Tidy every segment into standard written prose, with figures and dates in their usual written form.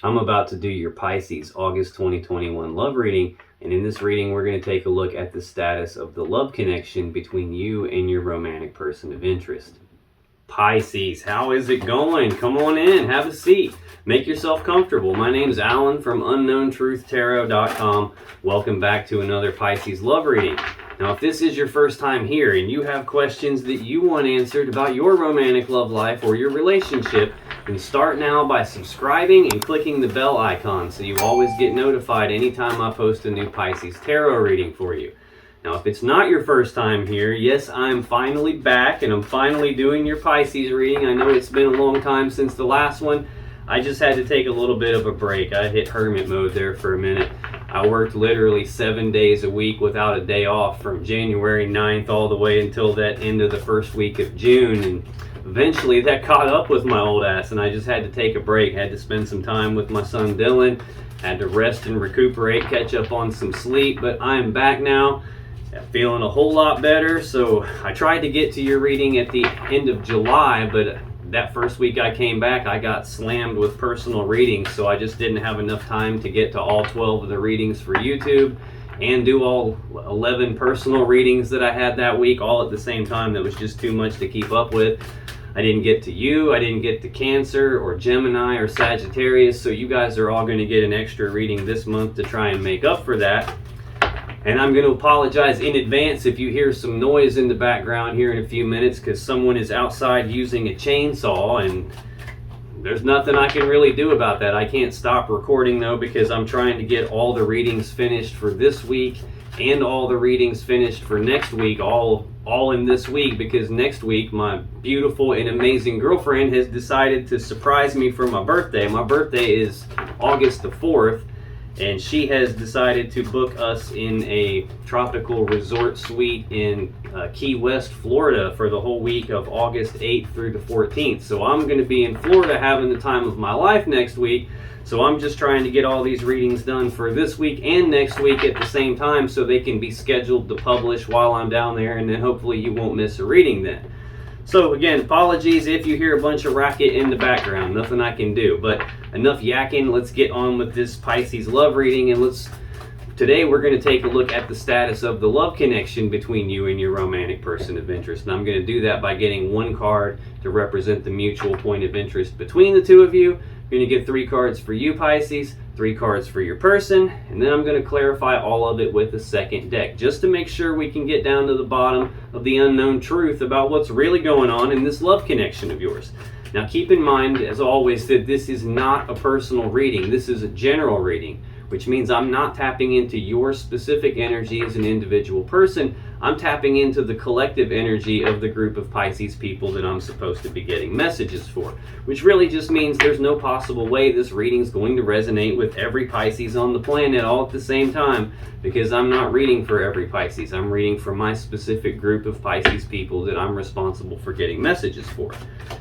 I'm about to do your Pisces August 2021 love reading, and in this reading we're going to take a look at the status of the love connection between you and your romantic person of interest. Pisces, how is it going? Come on in, have a seat, make yourself comfortable. My name's Alan from UnknownTruthTarot.com. Welcome back to another Pisces love reading. Now, if this is your first time here and you have questions that you want answered about your romantic love life or your relationship, then start now by subscribing and clicking the bell icon so you always get notified anytime I post a new Pisces tarot reading for you. Now, if it's not your first time here, yes, I'm finally back and I'm finally doing your Pisces reading. I know it's been a long time since the last one. I just had to take a little bit of a break. I hit hermit mode there for a minute. I worked literally 7 days a week without a day off from January 9th all the way until that end of the first week of June. And eventually that caught up with my old ass and I just had to take a break. Had to spend some time with my son Dylan. Had to rest and recuperate, catch up on some sleep. But I am back now. Feeling a whole lot better. So I tried to get to your reading at the end of July, but that first week I came back, I got slammed with personal readings, so I just didn't have enough time to get to all 12 of the readings for YouTube and do all 11 personal readings that I had that week all at the same time. That was just too much to keep up with. I didn't get to you, I didn't get to Cancer or Gemini or Sagittarius, so you guys are all going to get an extra reading this month to try and make up for that. And I'm going to apologize in advance if you hear some noise in the background here in a few minutes, because someone is outside using a chainsaw and there's nothing I can really do about that. I can't stop recording though, because I'm trying to get all the readings finished for this week and all the readings finished for next week, all in this week, because next week my beautiful and amazing girlfriend has decided to surprise me for my birthday. My birthday is August the 4th. And she has decided to book us in a tropical resort suite in Key West, Florida for the whole week of August 8th through the 14th. So I'm going to be in Florida having the time of my life next week. So I'm just trying to get all these readings done for this week and next week at the same time so they can be scheduled to publish while I'm down there, and then hopefully you won't miss a reading then. So again, apologies if you hear a bunch of racket in the background. Nothing I can do, but enough yakking. Let's get on with this Pisces love reading, and today we're going to take a look at the status of the love connection between you and your romantic person of interest. And I'm going to do that by getting one card to represent the mutual point of interest between the two of you. I'm going to get 3 cards for you, Pisces, 3 cards for your person, and then I'm going to clarify all of it with a second deck, just to make sure we can get down to the bottom of the unknown truth about what's really going on in this love connection of yours. Now keep in mind, as always, that this is not a personal reading. This is a general reading, which means I'm not tapping into your specific energy as an individual person. I'm tapping into the collective energy of the group of Pisces people that I'm supposed to be getting messages for, which really just means there's no possible way this reading is going to resonate with every Pisces on the planet all at the same time, because I'm not reading for every Pisces. I'm reading for my specific group of Pisces people that I'm responsible for getting messages for.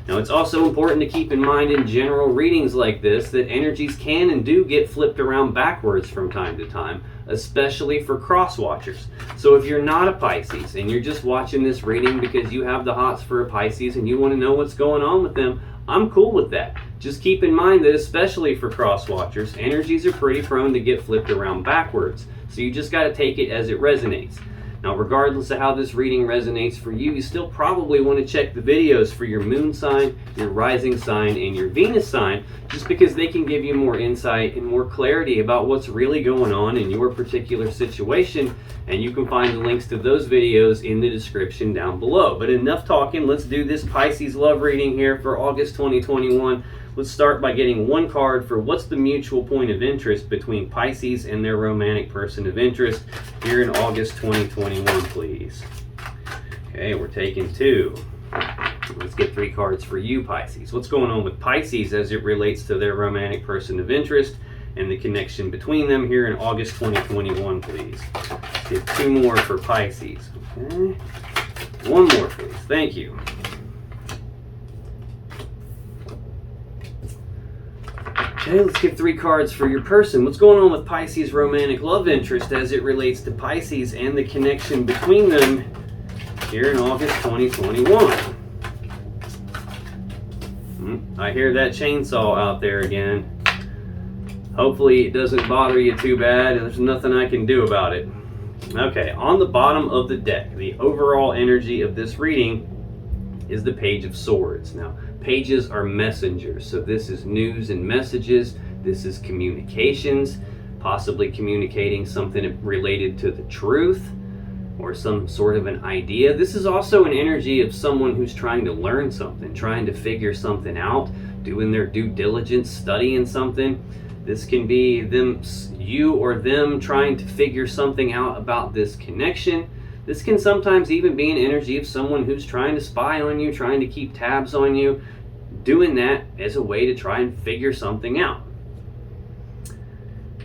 Now, it's also important to keep in mind in general readings like this that energies can and do get flipped around backwards from time to time, especially for cross watchers. So if you're not a Pisces and you're just watching this reading because you have the hots for a Pisces and you want to know what's going on with them, I'm cool with that. Just keep in mind that especially for cross watchers, energies are pretty prone to get flipped around backwards. So you just got to take it as it resonates. Now, regardless of how this reading resonates for you, you still probably want to check the videos for your moon sign, your rising sign, and your Venus sign, just because they can give you more insight and more clarity about what's really going on in your particular situation. And you can find the links to those videos in the description down below. But enough talking, let's do this Pisces love reading here for August 2021. Let's start by getting one card for what's the mutual point of interest between Pisces and their romantic person of interest here in August 2021, please. Okay, we're taking 2. Let's get 3 cards for you, Pisces. What's going on with Pisces as it relates to their romantic person of interest and the connection between them here in August 2021, please. Let's get 2 more for Pisces. Okay, 1 more, please. Thank you. Okay, let's get 3 cards for your person. What's going on with Pisces' romantic love interest as it relates to Pisces and the connection between them here in August 2021? I hear that chainsaw out there again. Hopefully it doesn't bother you too bad, and there's nothing I can do about it. Okay, on the bottom of the deck, the overall energy of this reading is the Page of Swords. Now, pages are messengers, so this is news and messages. This is communications, possibly communicating something related to the truth or some sort of an idea. This is also an energy of someone who's trying to learn something, trying to figure something out, doing their due diligence, studying something. This can be you or them trying to figure something out about this connection. This can sometimes even be an energy of someone who's trying to spy on you, trying to keep tabs on you, doing that as a way to try and figure something out.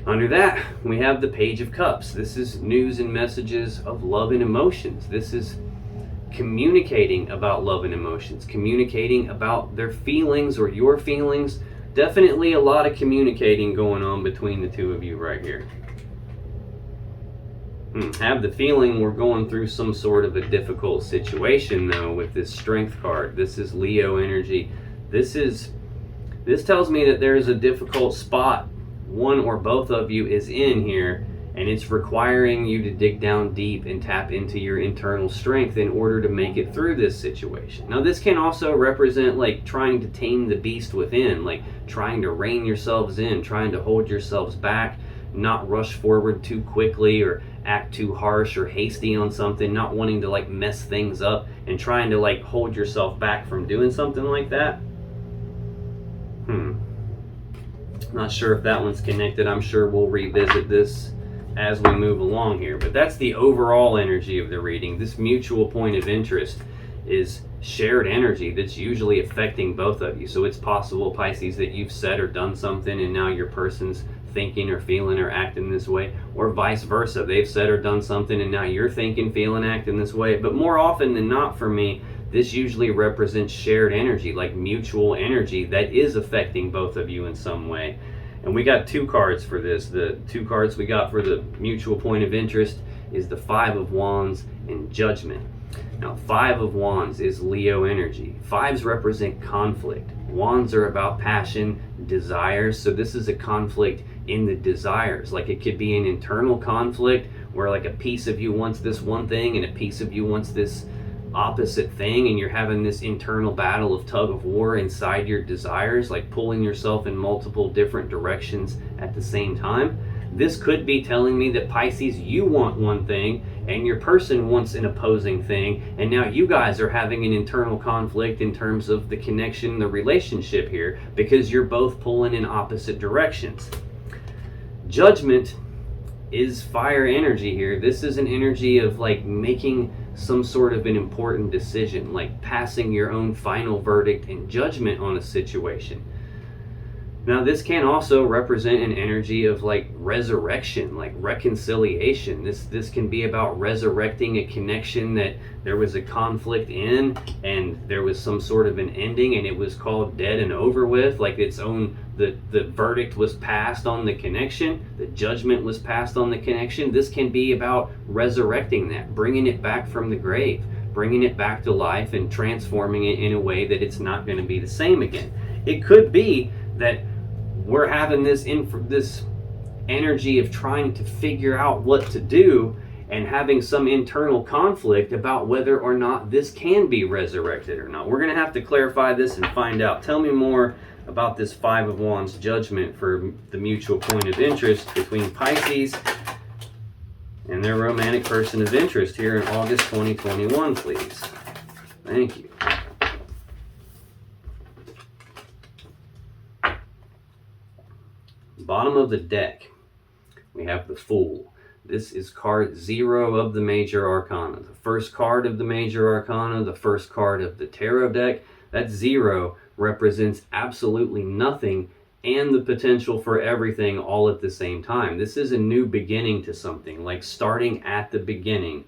Under that, we have the Page of Cups. This is news and messages of love and emotions. This is communicating about love and emotions, communicating about their feelings or your feelings. Definitely a lot of communicating going on between the two of you right here. Have the feeling we're going through some sort of a difficult situation though with this Strength card. This is Leo energy. This tells me that there is a difficult spot one or both of you is in here, and it's requiring you to dig down deep and tap into your internal strength in order to make it through this situation. Now, this can also represent like trying to tame the beast within, like trying to rein yourselves in, trying to hold yourselves back, not rush forward too quickly or act too harsh or hasty on something, not wanting to like mess things up and trying to like hold yourself back from doing something like that. Not sure if that one's connected. I'm sure we'll revisit this as we move along here, but that's the overall energy of the reading. This mutual point of interest is shared energy that's usually affecting both of you. So it's possible, Pisces, that you've said or done something and now your person's thinking or feeling or acting this way, or vice versa. They've said or done something and now you're thinking, feeling, acting this way. But more often than not for me, this usually represents shared energy, like mutual energy that is affecting both of you in some way. And we got two cards for this. The two cards we got for the mutual point of interest is the Five of Wands and Judgment. Now, Five of Wands is Leo energy. Fives represent conflict. Wands are about passion, desires. So this is a conflict in the desires. Like it could be an internal conflict where like a piece of you wants this one thing and a piece of you wants this opposite thing, and you're having this internal battle of tug of war inside your desires, like pulling yourself in multiple different directions at the same time. This could be telling me that, Pisces, you want one thing and your person wants an opposing thing, and now you guys are having an internal conflict in terms of the connection, the relationship here, because you're both pulling in opposite directions. Judgment is fire energy here. This is an energy of like making some sort of an important decision, like passing your own final verdict and judgment on a situation. Now, this can also represent an energy of like resurrection, like reconciliation. This can be about resurrecting a connection that there was a conflict in and there was some sort of an ending and it was called dead and over with, like the verdict was passed on the connection, the judgment was passed on the connection. This can be about resurrecting that, bringing it back from the grave, bringing it back to life and transforming it in a way that it's not going to be the same again. It could be that we're having this energy of trying to figure out what to do and having some internal conflict about whether or not this can be resurrected or not. We're going to have to clarify this and find out. Tell me more about this Five of Wands Judgment for the mutual point of interest between Pisces and their romantic person of interest here in August 2021, please. Thank you. Bottom of the deck, we have the Fool. This is card 0 of the Major Arcana. The first card of the Major Arcana, the first card of the Tarot deck. That 0 represents absolutely nothing and the potential for everything all at the same time. This is a new beginning to something, like starting at the beginning.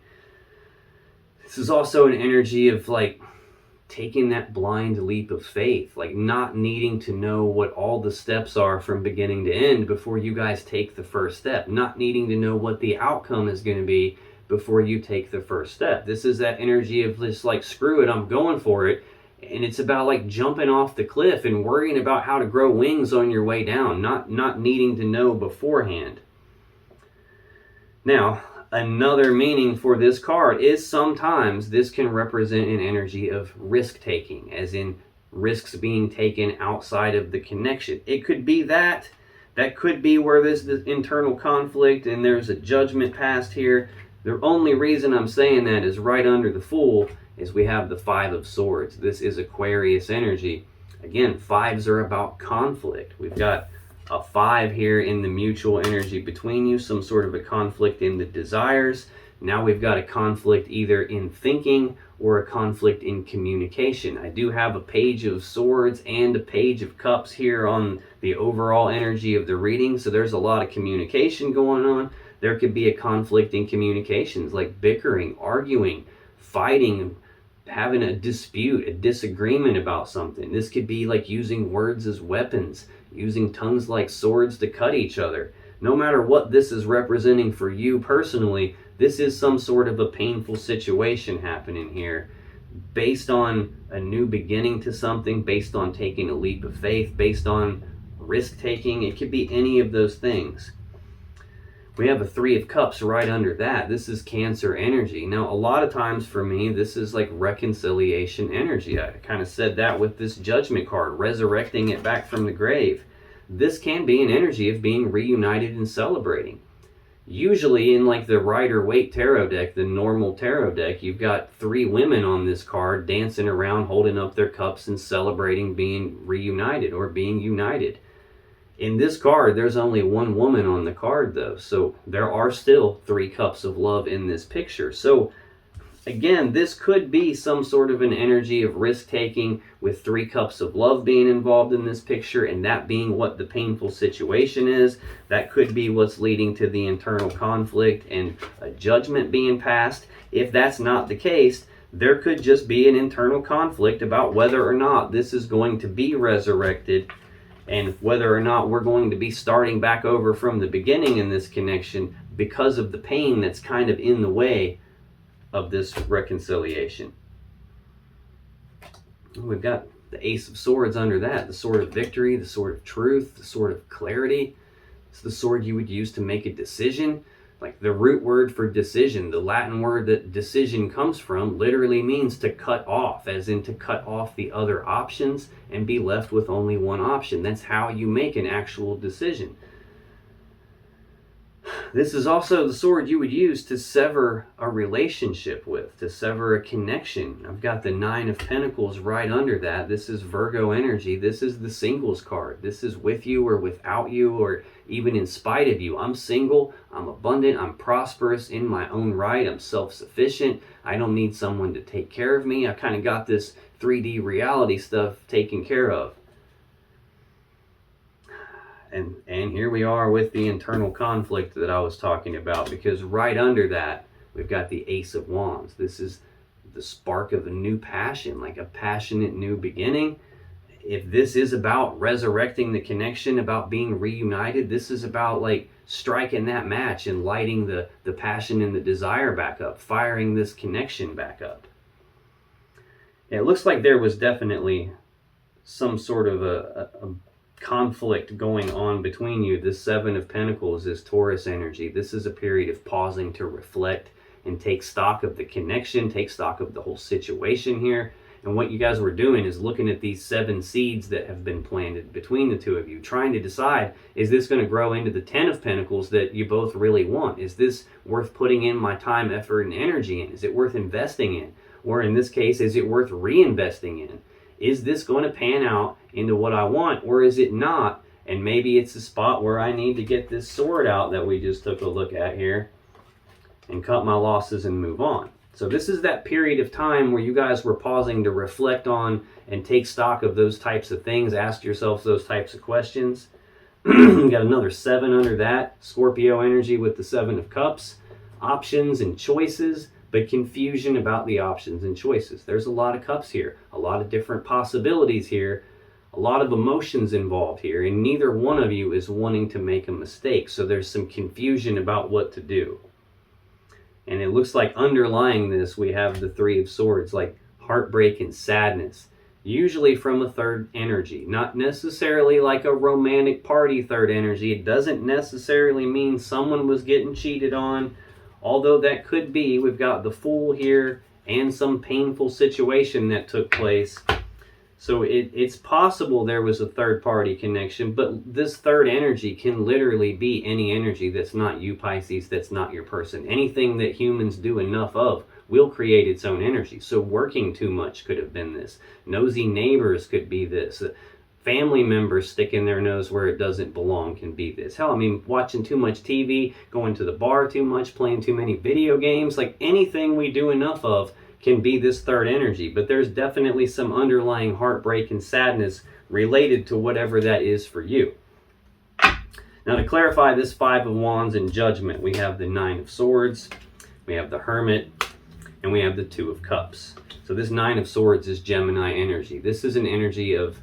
This is also an energy of like taking that blind leap of faith, like not needing to know what all the steps are from beginning to end before you guys take the first step, not needing to know what the outcome is going to be before you take the first step. This is that energy of just like, screw it, I'm going for it, And it's about like jumping off the cliff and worrying about how to grow wings on your way down, not needing to know beforehand. Now, another meaning for this card is sometimes this can represent an energy of risk-taking, as in risks being taken outside of the connection. It could be that. That could be where there's this internal conflict and there's a judgment passed here. The only reason I'm saying that is right under the Fool is we have the Five of Swords. This is Aquarius energy. Again, fives are about conflict. We've got a 5 here in the mutual energy between you, some sort of a conflict in the desires. Now we've got a conflict either in thinking or a conflict in communication. I do have a Page of Swords and a Page of Cups here on the overall energy of the reading, so there's a lot of communication going on. There could be a conflict in communications, like bickering, arguing, fighting, having a dispute, a disagreement about something. This could be like using words as weapons, using tongues like swords to cut each other. No matter what this is representing for you personally, this is some sort of a painful situation happening here, based on a new beginning to something, based on taking a leap of faith, based on risk-taking. It could be any of those things. We have a 3 of Cups right under that. This is Cancer energy. Now, a lot of times for me, this is like reconciliation energy. I kind of said that with this Judgment card, resurrecting it back from the grave. This can be an energy of being reunited and celebrating. Usually in like the Rider-Waite tarot deck, the normal tarot deck, you've got 3 women on this card dancing around, holding up their cups and celebrating being reunited or being united. In this card, there's only 1 woman on the card though, so there are still 3 cups of love in this picture. So again, this could be some sort of an energy of risk-taking with 3 cups of love being involved in this picture, and that being what the painful situation is. That could be what's leading to the internal conflict and a judgment being passed. If that's not the case, there could just be an internal conflict about whether or not this is going to be resurrected, and whether or not we're going to be starting back over from the beginning in this connection because of the pain that's kind of in the way of this reconciliation. We've got the Ace of Swords under that, the Sword of Victory, the Sword of Truth, the Sword of Clarity. It's the sword you would use to make a decision. Like the root word for decision, the Latin word that decision comes from, literally means to cut off, as in to cut off the other options and be left with only one option. That's how you make an actual decision. This is also the sword you would use to sever a relationship with, to sever a connection. I've got the 9 of Pentacles right under that. This is Virgo energy. This is the singles card. This is with you or without you, or even in spite of you. I'm single, I'm abundant, I'm prosperous in my own right, I'm self-sufficient. I don't need someone to take care of me. I kind of got this 3D reality stuff taken care of. And here we are with the internal conflict that I was talking about, because right under that, we've got the Ace of Wands. This is the spark of a new passion, like a passionate new beginning. If this is about resurrecting the connection, about being reunited, this is about like striking that match and lighting the passion and the desire back up, firing this connection back up. It looks like there was definitely some sort of a conflict going on between you. This 7 of Pentacles is Taurus energy. This is a period of pausing to reflect and take stock of the connection, take stock of the whole situation here. And what you guys were doing is looking at these 7 seeds that have been planted between the two of you, trying to decide, is this going to grow into the 10 of Pentacles that you both really want? Is this worth putting in my time, effort, and energy in? Is it worth investing in? Or in this case, is it worth reinvesting in? Is this going to pan out into what I want, or is it not? And maybe it's a spot where I need to get this sword out that we just took a look at here and cut my losses and move on. So this is that period of time where you guys were pausing to reflect on and take stock of those types of things, ask yourselves those types of questions. You got another 7 under that, Scorpio energy with the 7 of Cups, options and choices, but confusion about the options and choices. There's a lot of cups here, a lot of different possibilities here, a lot of emotions involved here, and neither one of you is wanting to make a mistake. So there's some confusion about what to do. And it looks like underlying this, we have the 3 of Swords, like heartbreak and sadness. usually from a third energy. Not necessarily like a romantic party third energy. It doesn't necessarily mean someone was getting cheated on, although that could be. We've got the Fool here and some painful situation that took place. So it's possible there was a third party connection, but this third energy can literally be any energy that's not you, Pisces, that's not your person. Anything that humans do enough of will create its own energy. So working too much could have been this. Nosy neighbors could be this. Family members sticking their nose where it doesn't belong can be this. Hell, I mean, watching too much TV, going to the bar too much, playing too many video games, like anything we do enough of can be this third energy. But there's definitely some underlying heartbreak and sadness related to whatever that is for you. Now, to clarify this Five of Wands and Judgment, we have the Nine of Swords, we have the Hermit, and we have the Two of Cups. So this Nine of Swords is Gemini energy. This is an energy of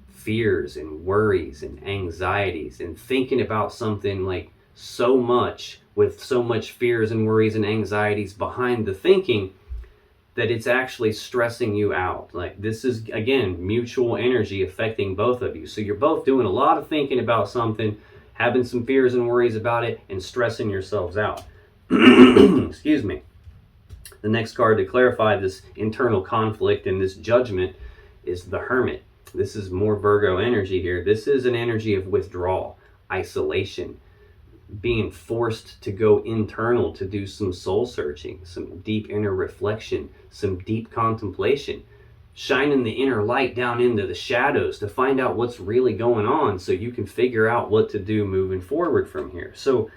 fears and worries and anxieties and thinking about something like so much, with so much fears and worries and anxieties behind the thinking, that it's actually stressing you out. Like, this is, again, mutual energy affecting both of you. So you're both doing a lot of thinking about something, having some fears and worries about it, and stressing yourselves out. Excuse me. The next card to clarify this internal conflict and this judgment is the Hermit. This is more Virgo energy here. This is an energy of withdrawal, isolation, being forced to go internal to do some soul searching, some deep inner reflection, some deep contemplation, shining the inner light down into the shadows to find out what's really going on so you can figure out what to do moving forward from here. So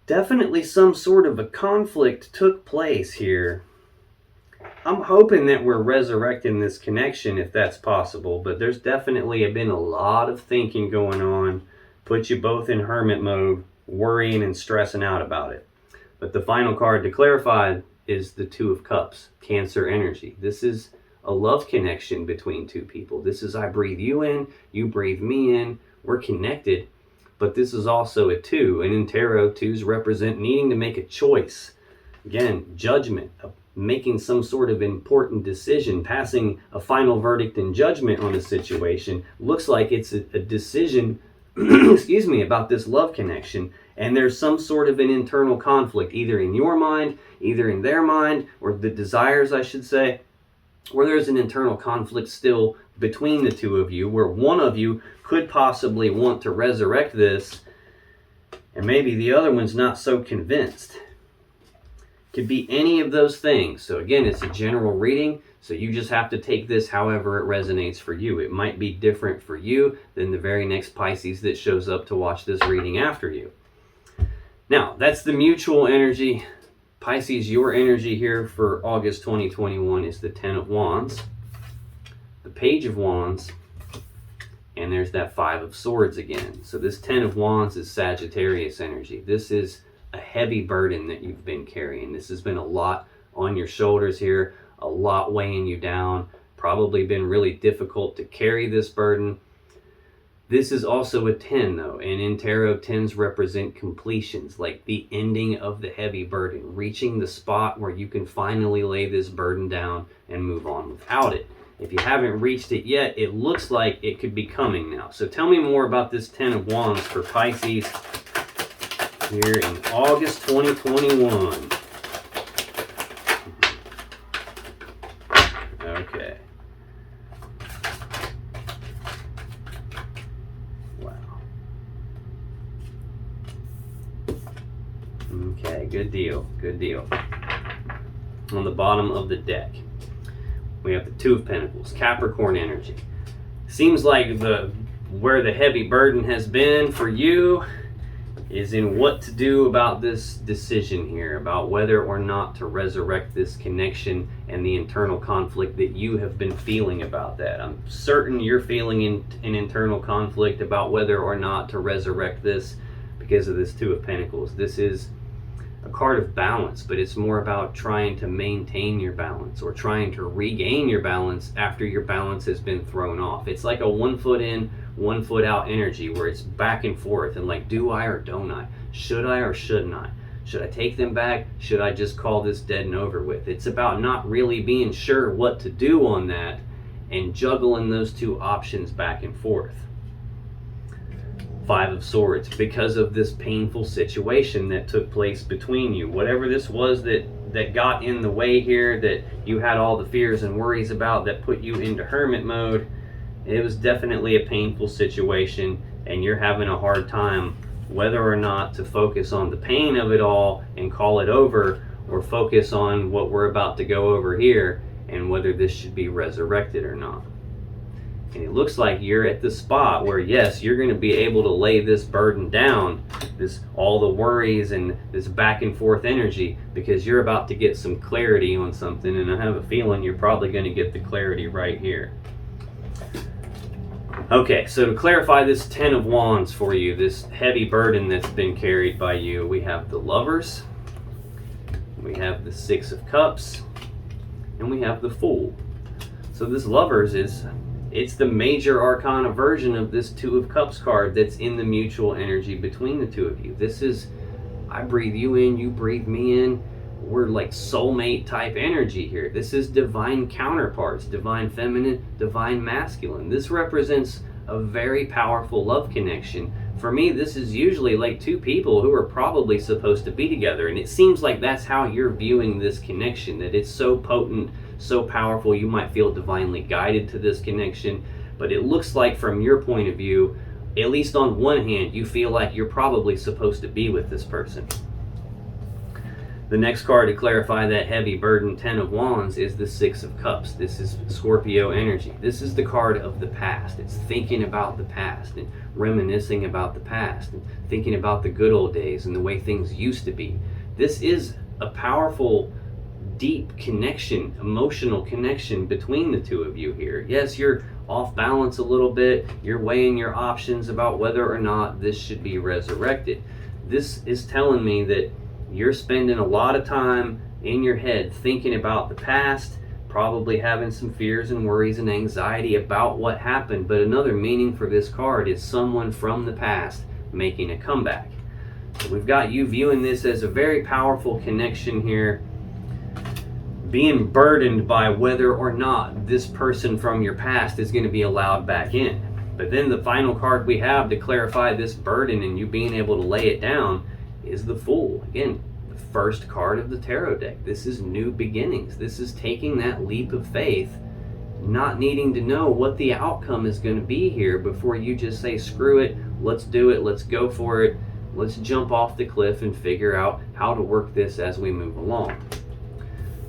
definitely some sort of a conflict took place here. I'm hoping that we're resurrecting this connection if that's possible, but there's definitely been a lot of thinking going on. Put you both in hermit mode, worrying and stressing out about it. But the final card to clarify is the Two of Cups, Cancer energy. This is a love connection between two people. This is, I breathe you in, you breathe me in, we're connected. But this is also a two, and in tarot, twos represent needing to make a choice. Again, judgment, making some sort of important decision, passing a final verdict and judgment on a situation. Looks like it's a decision excuse me, about this love connection, and there's some sort of an internal conflict, either in your mind, either in their mind, or the desires, I should say, where there's an internal conflict still between the two of you, where one of you could possibly want to resurrect this, and maybe the other one's not so convinced. Could be any of those things. So again, it's a general reading, so you just have to take this however it resonates for you. It might be different for you than the very next Pisces that shows up to watch this reading after you. Now, that's the mutual energy. Pisces, your energy here for August 2021 is the Ten of Wands, the Page of Wands, and there's that Five of Swords again. So this Ten of Wands is Sagittarius energy. This is a heavy burden that you've been carrying. This has been a lot on your shoulders here, a lot weighing you down, probably been really difficult to carry this burden. This is also a 10 though, and in tarot, 10s represent completions, like the ending of the heavy burden, reaching the spot where you can finally lay this burden down and move on without it. If you haven't reached it yet, it looks like it could be coming now. So tell me more about this 10 of Wands for Pisces here in August 2021. Okay. Wow. Okay, good deal, good deal. On the bottom of the deck, we have the Two of Pentacles, Capricorn energy. Seems like where the heavy burden has been for you is in what to do about this decision here, about whether or not to resurrect this connection and the internal conflict that you have been feeling about that. I'm certain you're feeling an internal conflict about whether or not to resurrect this because of this Two of Pentacles. This is a card of balance, but it's more about trying to maintain your balance or trying to regain your balance after your balance has been thrown off. It's like a 1 foot in, 1 foot out energy where it's back and forth and like, do I or don't I? Should I or shouldn't I? Should I take them back? Should I just call this dead and over with? It's about not really being sure what to do on that and juggling those two options back and forth. Five of Swords, because of this painful situation that took place between you. Whatever this was that got in the way here, that you had all the fears and worries about, that put you into hermit mode, it was definitely a painful situation, and you're having a hard time whether or not to focus on the pain of it all and call it over, or focus on what we're about to go over here and whether this should be resurrected or not. And it looks like you're at the spot where, yes, you're going to be able to lay this burden down, all the worries and this back and forth energy, because you're about to get some clarity on something, and I have a feeling you're probably going to get the clarity right here. Okay, so to clarify this 10 of Wands for you, this heavy burden that's been carried by you, we have the Lovers, we have the 6 of Cups, and we have the Fool. So this Lovers it's the major arcana version of this 2 of Cups card that's in the mutual energy between the two of you. This is, I breathe you in, you breathe me in. We're like soulmate type energy here. This is divine counterparts, divine feminine, divine masculine. This represents a very powerful love connection. For me, this is usually like two people who are probably supposed to be together, and it seems like that's how you're viewing this connection, that it's so potent, so powerful. You might feel divinely guided to this connection, but it looks like from your point of view, at least on one hand, you feel like you're probably supposed to be with this person. The next card to clarify that heavy burden 10 of Wands is the 6 of Cups. This is Scorpio energy. This is the card of the past. It's thinking about the past and reminiscing about the past and thinking about the good old days and the way things used to be. This is a powerful, deep connection, emotional connection between the two of you here. Yes, you're off balance a little bit. You're weighing your options about whether or not this should be resurrected. This is telling me that you're spending a lot of time in your head thinking about the past, probably having some fears and worries and anxiety about what happened. But another meaning for this card is someone from the past making a comeback. So we've got you viewing this as a very powerful connection here, being burdened by whether or not this person from your past is going to be allowed back in. But then the final card we have to clarify this burden and you being able to lay it down is the Fool. Again, the first card of the tarot deck. This is new beginnings. This is taking that leap of faith, not needing to know what the outcome is going to be here before you just say, screw it, let's do it, let's go for it, let's jump off the cliff and figure out how to work this as we move along.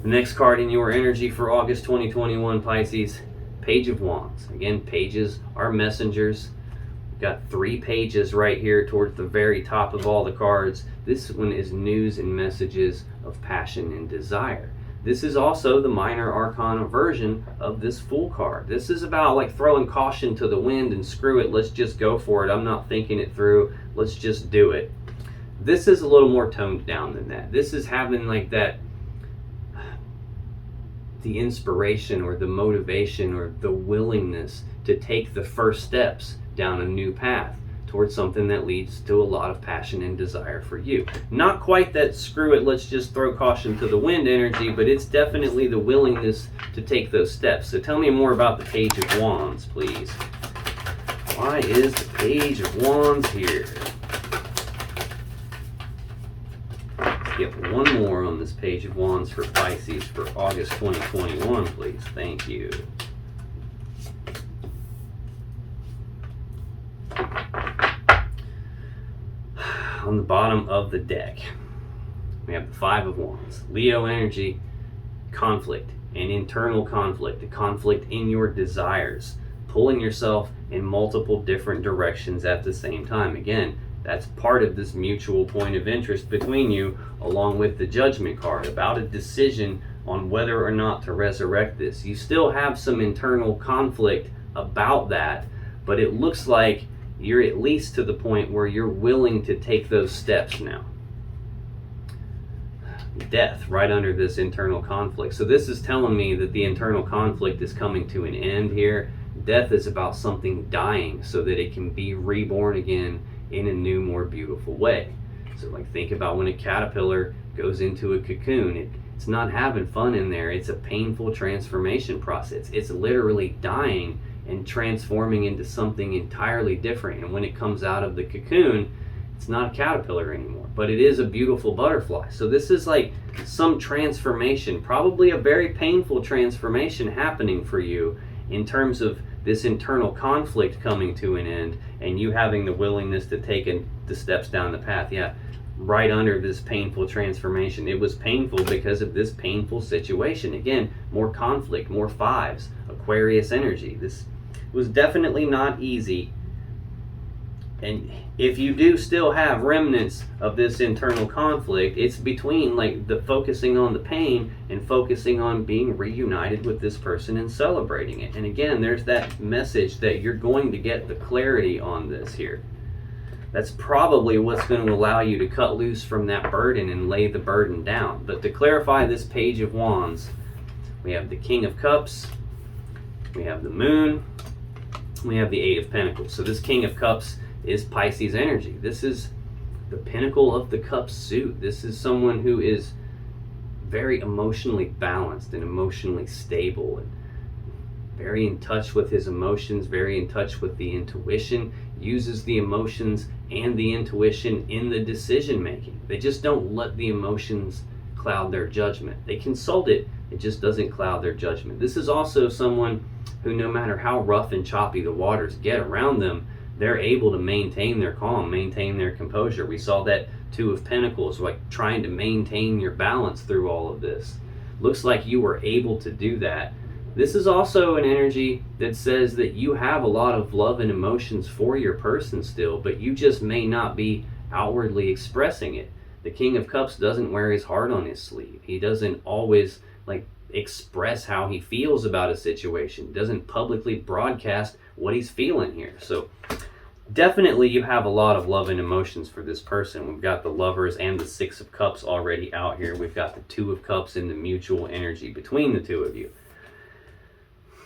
The next card in your energy for August 2021, Pisces, Page of Wands. Again, pages are messengers. Got 3 pages right here towards the very top of all the cards. This one is news and messages of passion and desire. This is also the minor arcana version of this Fool card. This is about like throwing caution to the wind and screw it, let's just go for it. I'm not thinking it through, let's just do it. This is a little more toned down than that. This is having like that, the inspiration or the motivation or the willingness to take the first steps down a new path towards something that leads to a lot of passion and desire for you. Not quite that screw it, let's just throw caution to the wind energy, but it's definitely the willingness to take those steps. So tell me more about the Page of Wands, please. Why is the Page of Wands here? Let's get one more on this Page of Wands for Pisces for August 2021, please. Thank you. On the bottom of the deck, we have the 5 of Wands. Leo energy, conflict, an internal conflict, a conflict in your desires, pulling yourself in multiple different directions at the same time. Again, that's part of this mutual point of interest between you, along with the Judgment card, about a decision on whether or not to resurrect this. You still have some internal conflict about that, but it looks like you're at least to the point where you're willing to take those steps now. Death right under this internal conflict. So this is telling me that the internal conflict is coming to an end here. Death is about something dying so that it can be reborn again in a new, more beautiful way. So like think about when a caterpillar goes into a cocoon, It's not having fun in there. It's a painful transformation process. It's literally dying and transforming into something entirely different. And when it comes out of the cocoon, it's not a caterpillar anymore, but it is a beautiful butterfly. So this is like some transformation, probably a very painful transformation happening for you in terms of this internal conflict coming to an end and you having the willingness to take the steps down the path. Yeah, right under this painful transformation. It was painful because of this painful situation. Again, more conflict, more fives, Aquarius energy. This was definitely not easy. And if you do still have remnants of this internal conflict, it's between like the focusing on the pain and focusing on being reunited with this person and celebrating it. And again, there's that message that you're going to get the clarity on this here. That's probably what's going to allow you to cut loose from that burden and lay the burden down. But to clarify this Page of Wands, we have the King of Cups, we have the Moon, we have the Eight of Pentacles. So this King of Cups is Pisces energy. This is the pinnacle of the cup suit. This is someone who is very emotionally balanced and emotionally stable and very in touch with his emotions, very in touch with the intuition, uses the emotions and the intuition in the decision making. They just don't let the emotions cloud their judgment. They consult it, it just doesn't cloud their judgment. This is also someone who, no matter how rough and choppy the waters get around them, they're able to maintain their calm, maintain their composure. We saw that Two of Pentacles, like trying to maintain your balance through all of this. Looks like you were able to do that. This is also an energy that says that you have a lot of love and emotions for your person still, but you just may not be outwardly expressing it. The King of Cups doesn't wear his heart on his sleeve. He doesn't always like express how he feels about a situation. Doesn't publicly broadcast what he's feeling here. So definitely you have a lot of love and emotions for this person. We've got the Lovers and the Six of Cups already out here. We've got the Two of Cups and the mutual energy between the two of you.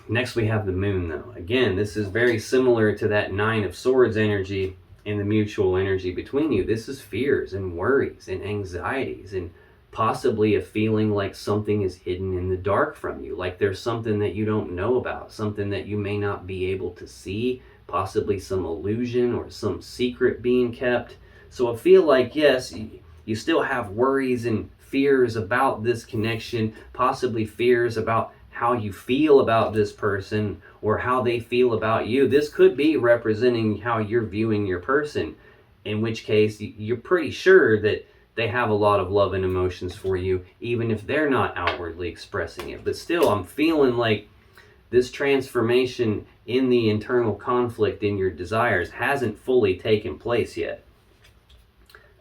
Next we have the Moon though. Again, this is very similar to that Nine of Swords energy and the mutual energy between you. This is fears and worries and anxieties and possibly a feeling like something is hidden in the dark from you, like there's something that you don't know about, something that you may not be able to see, possibly some illusion or some secret being kept. So I feel like, yes, you still have worries and fears about this connection, possibly fears about how you feel about this person or how they feel about you. This could be representing how you're viewing your person, in which case you're pretty sure that they have a lot of love and emotions for you, even if they're not outwardly expressing it. But still, I'm feeling like this transformation in the internal conflict in your desires hasn't fully taken place yet.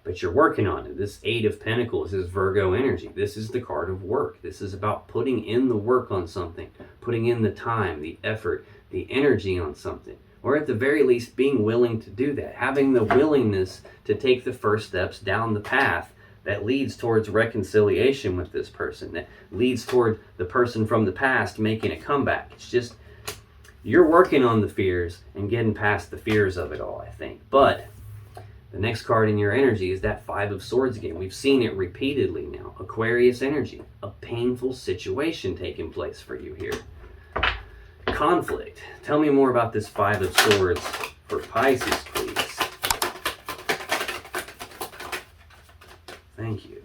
But you're working on it. This Eight of Pentacles is Virgo energy. This is the card of work. This is about putting in the work on something, putting in the time, the effort, the energy on something. Or at the very least, being willing to do that. Having the willingness to take the first steps down the path that leads towards reconciliation with this person, that leads toward the person from the past making a comeback. It's just, you're working on the fears and getting past the fears of it all, I think. But the next card in your energy is that Five of Swords again. We've seen it repeatedly now. Aquarius energy. A painful situation taking place for you here. Conflict. Tell me more about this Five of Swords for Pisces, please. Thank you.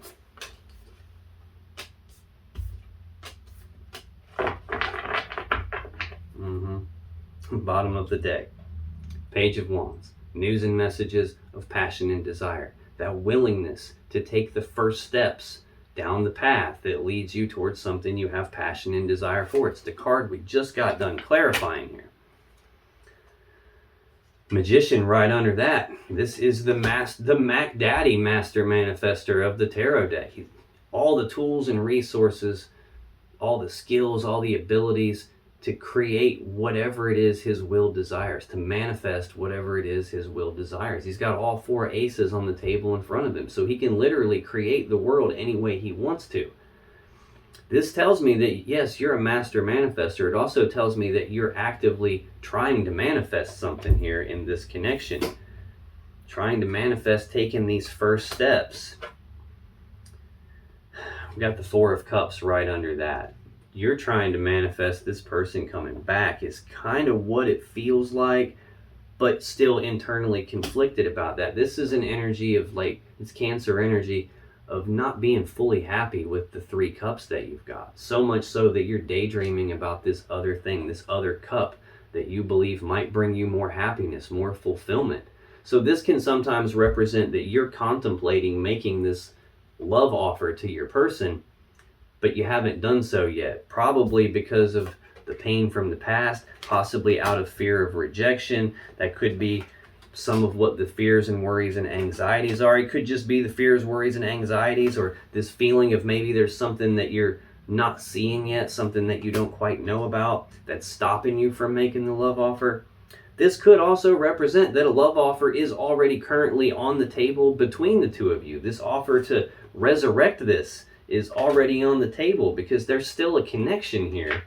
Bottom of the deck. Page of Wands. News and messages of passion and desire. That willingness to take the first steps down the path that leads you towards something you have passion and desire for. It's the card we just got done clarifying here. Magician right under that. This is the Mac Daddy Master Manifester of the Tarot deck. All the tools and resources, all the skills, all the abilities to create whatever it is his will desires, to manifest whatever it is his will desires. He's got all four aces on the table in front of him, so he can literally create the world any way he wants to. This tells me that, yes, you're a master manifester. It also tells me that you're actively trying to manifest something here in this connection. Trying to manifest taking these first steps. We got the Four of Cups right under that. You're trying to manifest this person coming back is kind of what it feels like, but still internally conflicted about that. This is an energy of like, it's Cancer energy of not being fully happy with the Three Cups that you've got. So much so that you're daydreaming about this other thing, this other cup that you believe might bring you more happiness, more fulfillment. So this can sometimes represent that you're contemplating making this love offer to your person, but you haven't done so yet, probably because of the pain from the past, possibly out of fear of rejection. That could be some of what the fears and worries and anxieties are. It could just be the fears, worries, and anxieties, or this feeling of maybe there's something that you're not seeing yet, something that you don't quite know about that's stopping you from making the love offer. This could also represent that a love offer is already currently on the table between the two of you. This offer to resurrect this is already on the table because there's still a connection here.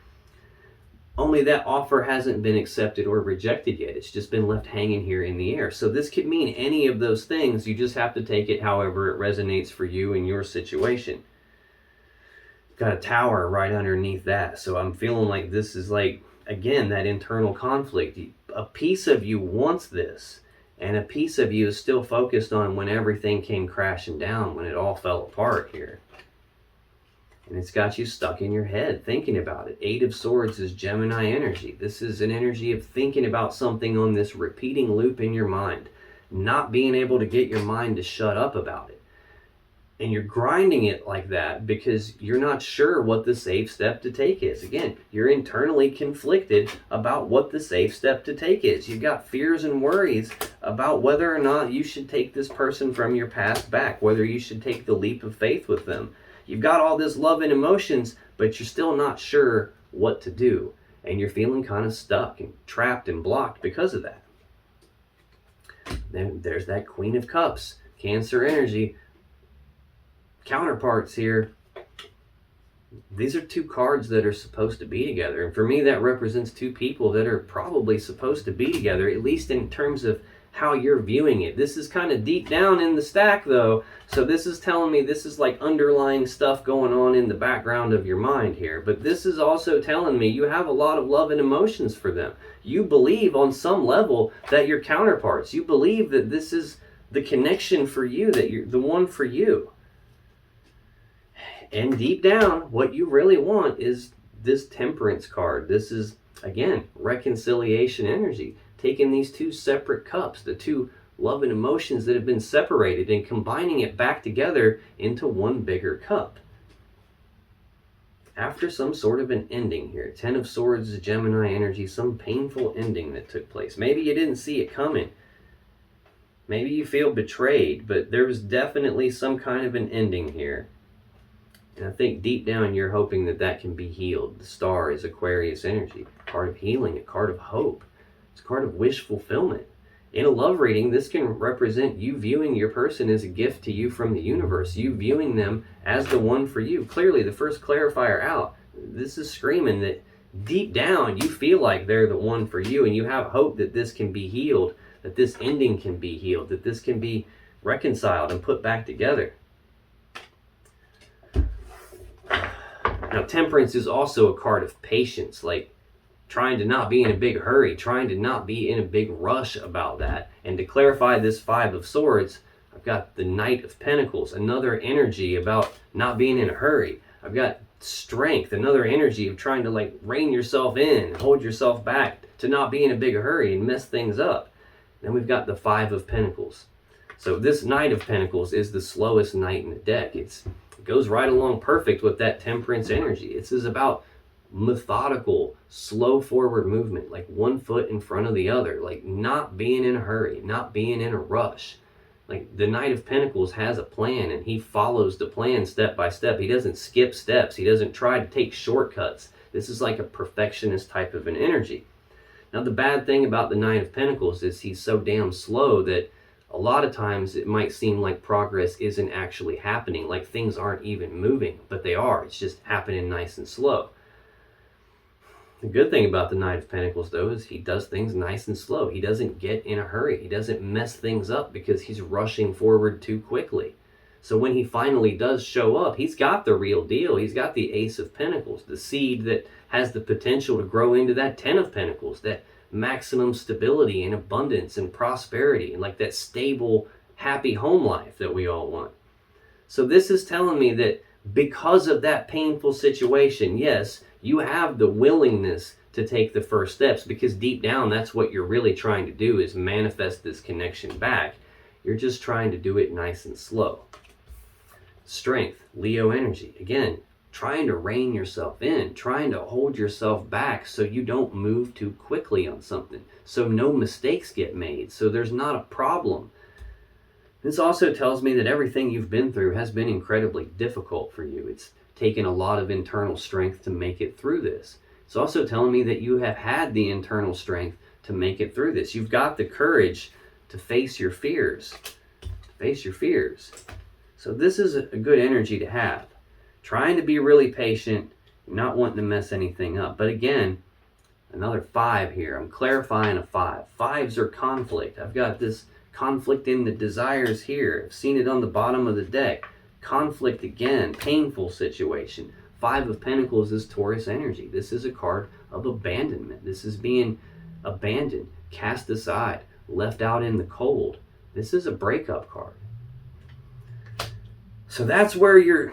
Only that offer hasn't been accepted or rejected yet. It's just been left hanging here in the air. So this could mean any of those things. You just have to take it however it resonates for you and your situation. Got a Tower right underneath that. So I'm feeling like this is like, again, that internal conflict. A piece of you wants this, and a piece of you is still focused on when everything came crashing down, when it all fell apart here. And it's got you stuck in your head thinking about it. Eight of Swords is Gemini energy. This is an energy of thinking about something on this repeating loop in your mind, not being able to get your mind to shut up about it. And you're grinding it like that because you're not sure what the safe step to take is. Again, you're internally conflicted about what the safe step to take is. You've got fears and worries about whether or not you should take this person from your past back, whether you should take the leap of faith with them. You've got all this love and emotions, but you're still not sure what to do. And you're feeling kind of stuck and trapped and blocked because of that. Then there's that Queen of Cups, Cancer energy. Counterparts here. These are two cards that are supposed to be together. And for me, that represents two people that are probably supposed to be together, at least in terms of how you're viewing it. This is kind of deep down in the stack, though. So this is telling me this is like underlying stuff going on in the background of your mind here. But this is also telling me you have a lot of love and emotions for them. You believe on some level that you're counterparts. You believe that this is the connection for you, that you're the one for you. And deep down, what you really want is this Temperance card. This is, again, reconciliation energy. Taking these two separate cups, the two love and emotions that have been separated, and combining it back together into one bigger cup. After some sort of an ending here. Ten of Swords is Gemini energy, some painful ending that took place. Maybe you didn't see it coming. Maybe you feel betrayed, but there was definitely some kind of an ending here. And I think deep down you're hoping that that can be healed. The Star is Aquarius energy, a card of healing, a card of hope. It's a card of wish fulfillment. In a love reading, this can represent you viewing your person as a gift to you from the universe, you viewing them as the one for you. Clearly, the first clarifier out, this is screaming that deep down you feel like they're the one for you, and you have hope that this can be healed, that this ending can be healed, that this can be reconciled and put back together. Now, Temperance is also a card of patience, like trying to not be in a big hurry, trying to not be in a big rush about that. And to clarify this Five of Swords, I've got the Knight of Pentacles, another energy about not being in a hurry. I've got Strength, another energy of trying to like rein yourself in, hold yourself back, to not be in a big hurry and mess things up. Then we've got the Five of Pentacles. So this Knight of Pentacles is the slowest knight in the deck. It goes right along perfect with that Temperance energy. This is about methodical, slow forward movement, like one foot in front of the other, like not being in a hurry, not being in a rush. Like the Knight of Pentacles has a plan, and he follows the plan step by step. He doesn't skip steps. He doesn't try to take shortcuts. This is like a perfectionist type of an energy. Now, the bad thing about the Knight of Pentacles is he's so damn slow that a lot of times it might seem like progress isn't actually happening, like things aren't even moving, but they are. It's just happening nice and slow. The good thing about the Knight of Pentacles, though, is he does things nice and slow. He doesn't get in a hurry. He doesn't mess things up because he's rushing forward too quickly. So when he finally does show up, he's got the real deal. He's got the Ace of Pentacles, the seed that has the potential to grow into that 10 of Pentacles, that maximum stability and abundance and prosperity, and like that stable, happy home life that we all want. So this is telling me that because of that painful situation, yes, you have the willingness to take the first steps, because deep down, that's what you're really trying to do, is manifest this connection back. You're just trying to do it nice and slow. Strength, Leo energy. Again, trying to rein yourself in, trying to hold yourself back so you don't move too quickly on something, so no mistakes get made, so there's not a problem. This also tells me that everything you've been through has been incredibly difficult for you. It's taken a lot of internal strength to make it through this. It's also telling me that you have had the internal strength to make it through this. You've got the courage to face your fears. Face your fears. So this is a good energy to have. Trying to be really patient, not wanting to mess anything up. But again, another 5 here. I'm clarifying a 5. 5s are conflict. I've got this conflict in the desires here. I've seen it on the bottom of the deck. Conflict again, painful situation. 5 of Pentacles is Taurus energy. This is a card of abandonment. This is being abandoned, cast aside, left out in the cold. This is a breakup card. So that's where you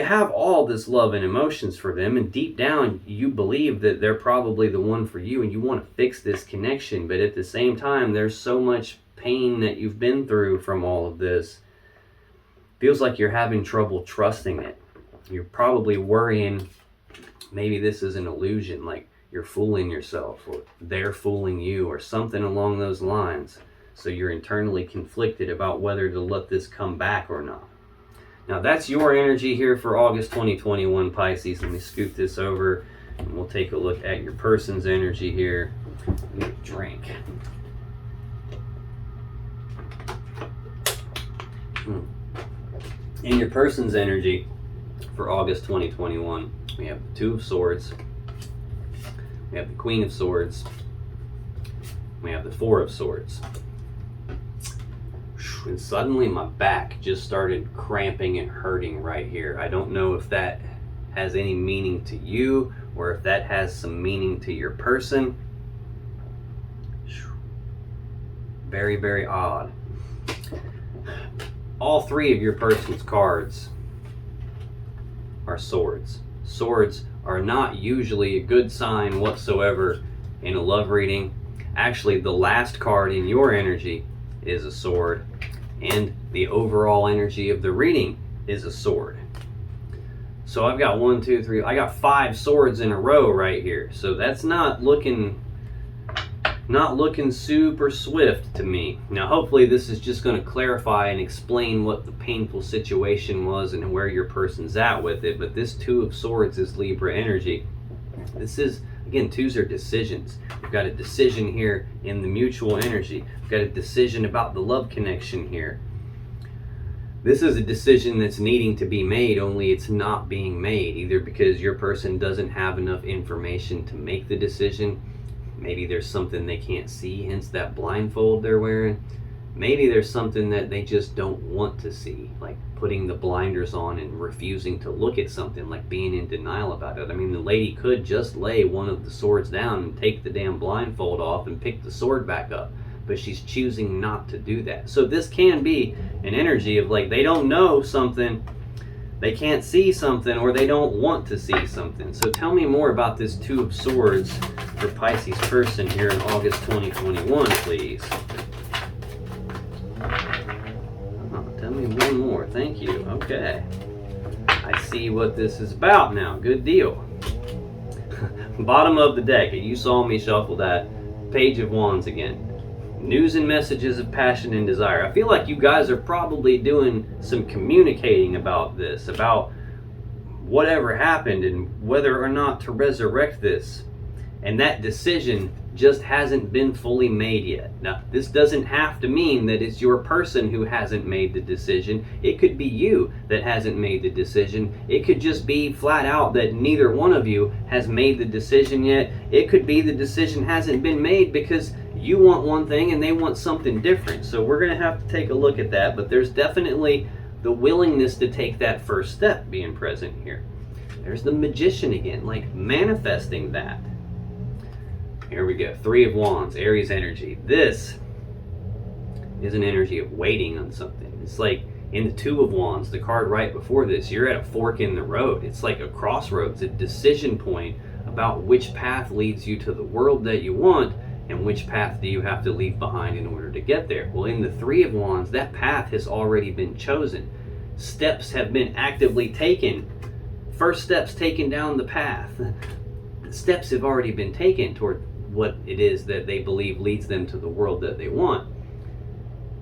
have all this love and emotions for them, and deep down you believe that they're probably the one for you, and you want to fix this connection. But at the same time, there's so much pain that you've been through from all of this. Feels like you're having trouble trusting it. You're probably worrying maybe this is an illusion, like you're fooling yourself, or they're fooling you, or something along those lines. So you're internally conflicted about whether to let this come back or not. Now that's your energy here for August 2021, Pisces. Let me scoot this over and we'll take a look at your person's energy here. Let me drink. In your person's energy for August 2021, we have the 2 of Swords, we have the Queen of Swords, we have the 4 of Swords. And suddenly my back just started cramping and hurting right here. I don't know if that has any meaning to you or if that has some meaning to your person. Very, very odd. All 3 of your person's cards are swords. Swords are not usually a good sign whatsoever in a love reading. Actually, the last card in your energy is a sword, and the overall energy of the reading is a sword. So I've got 1, 2, 3, I got 5 swords in a row right here. So that's not looking super swift to me. Now hopefully this is just going to clarify and explain what the painful situation was and where your person's at with it. But this 2 of Swords is Libra energy. This is, again, 2s are decisions. We've got a decision here in the mutual energy. We've got a decision about the love connection here. This is a decision that's needing to be made, only it's not being made, either because your person doesn't have enough information to make the decision. Maybe there's something they can't see, hence that blindfold they're wearing. Maybe there's something that they just don't want to see, like putting the blinders on and refusing to look at something, like being in denial about it. I mean, the lady could just lay one of the swords down and take the damn blindfold off and pick the sword back up, but she's choosing not to do that. So this can be an energy of like they don't know something, they can't see something, or they don't want to see something. So tell me more about this 2 of Swords for Pisces person here in August 2021, please. Tell me one more. Thank you. Okay. I see what this is about now. Good deal. Bottom of the deck. You saw me shuffle that. Page of Wands again. News and messages of passion and desire. I feel like you guys are probably doing some communicating about this, about whatever happened and whether or not to resurrect this. And that decision just hasn't been fully made yet. Now, this doesn't have to mean that it's your person who hasn't made the decision. It could be you that hasn't made the decision. It could just be flat out that neither one of you has made the decision yet. It could be the decision hasn't been made because you want one thing and they want something different. So we're going to have to take a look at that. But there's definitely the willingness to take that first step being present here. There's the Magician again, like manifesting that. Here we go. Three of Wands, Aries energy. This is an energy of waiting on something. It's like in the Two of Wands, the card right before this, you're at a fork in the road. It's like a crossroads, a decision point about which path leads you to the world that you want and which path do you have to leave behind in order to get there. Well, in the Three of Wands, that path has already been chosen. Steps have been actively taken. First steps taken down the path. Steps have already been taken toward what it is that they believe leads them to the world that they want.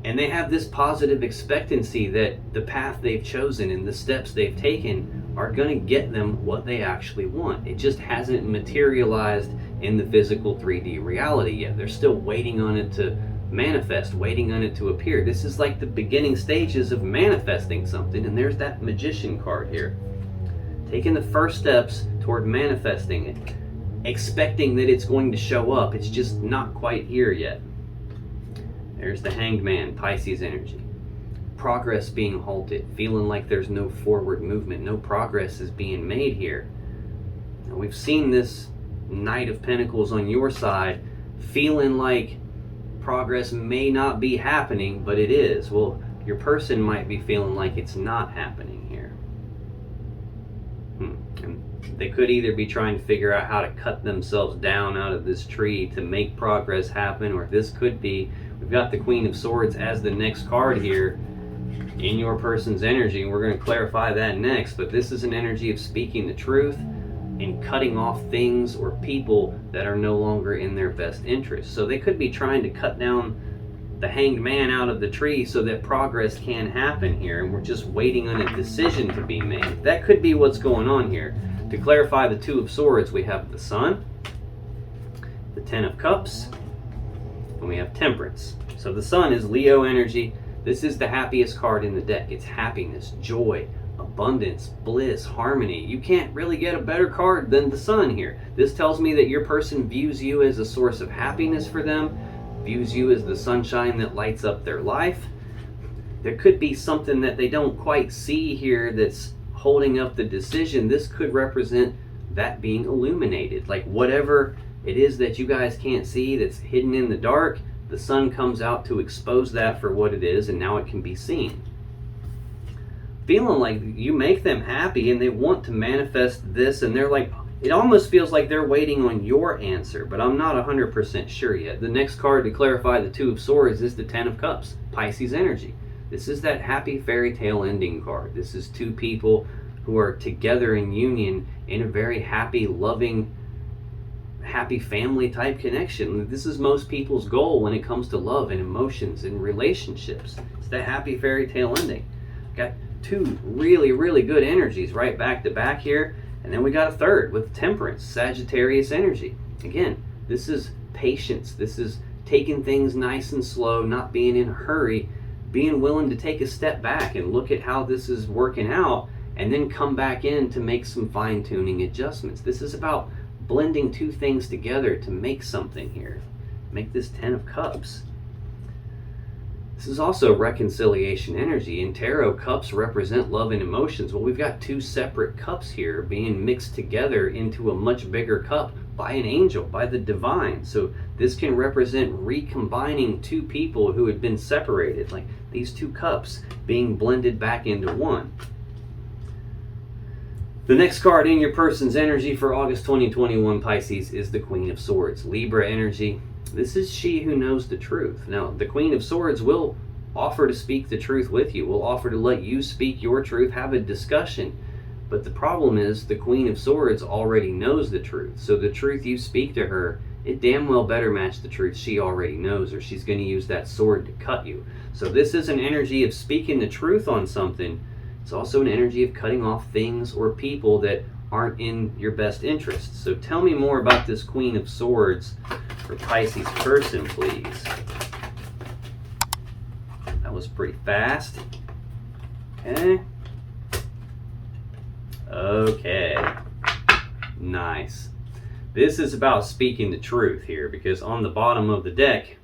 And they have this positive expectancy that the path they've chosen and the steps they've taken are going to get them what they actually want. It just hasn't materialized in the physical 3D reality yet. They're still waiting on it to manifest, waiting on it to appear. This is like the beginning stages of manifesting something, and there's that Magician card here. Taking the first steps toward manifesting it, expecting that it's going to show up. It's just not quite here yet. There's the Hanged Man, Pisces energy. Progress being halted, feeling like there's no forward movement, no progress is being made here. Now, we've seen this Knight of Pentacles on your side, feeling like progress may not be happening, but it is. Well, your person might be feeling like it's not happening here. And they could either be trying to figure out how to cut themselves down out of this tree to make progress happen, or this could be, we've got the Queen of Swords as the next card here in your person's energy, and we're going to clarify that next, but this is an energy of speaking the truth and cutting off things or people that are no longer in their best interest. So they could be trying to cut down the Hanged Man out of the tree so that progress can happen here, and we're just waiting on a decision to be made. That could be what's going on here. To clarify the Two of Swords, we have the Sun, the Ten of Cups, and we have Temperance. So the Sun is Leo energy. This is the happiest card in the deck. It's happiness, joy, abundance, bliss, harmony. You can't really get a better card than the Sun here. This tells me that your person views you as a source of happiness for them, views you as the sunshine that lights up their life. There could be something that they don't quite see here that's holding up the decision. This could represent that being illuminated. Like whatever it is that you guys can't see that's hidden in the dark, the Sun comes out to expose that for what it is, and now it can be seen. Feeling like you make them happy and they want to manifest this, and they're like, it almost feels like they're waiting on your answer, but I'm not 100% sure yet. The next card to clarify the Two of Swords is the Ten of Cups, Pisces energy. This is that happy fairy tale ending card. This is two people who are together in union in a very happy, loving, happy family type connection. This is most people's goal when it comes to love and emotions and relationships. It's that happy fairy tale ending. Got two really, really good energies right back to back here. And then we got a third with Temperance, Sagittarius energy. Again, this is patience. This is taking things nice and slow, not being in a hurry, being willing to take a step back and look at how this is working out, and then come back in to make some fine-tuning adjustments. This is about blending two things together to make something here. Make this Ten of Cups. This is also reconciliation energy. In tarot, cups represent love and emotions. Well, we've got two separate cups here being mixed together into a much bigger cup by an angel, by the divine. So this can represent recombining two people who had been separated, like these two cups being blended back into one. The next card in your person's energy for August 2021, Pisces, is the Queen of Swords, Libra energy. This is she who knows the truth. Now, the Queen of Swords will offer to speak the truth with you, will offer to let you speak your truth, have a discussion. But the problem is the Queen of Swords already knows the truth. So the truth you speak to her, it damn well better match the truth she already knows, or she's going to use that sword to cut you. So this is an energy of speaking the truth on something. It's also an energy of cutting off things or people that aren't in your best interest. So tell me more about this Queen of Swords for Pisces person, please. That was pretty fast. Okay. Okay. Nice. This is about speaking the truth here, because on the bottom of the deck,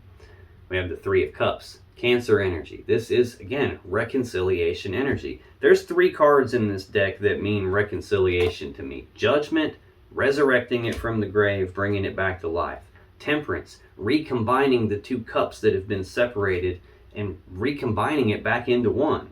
we have the Three of Cups. Cancer energy. This is, again, reconciliation energy. There's 3 cards in this deck that mean reconciliation to me. Judgment, resurrecting it from the grave, bringing it back to life. Temperance, recombining the 2 cups that have been separated and recombining it back into one.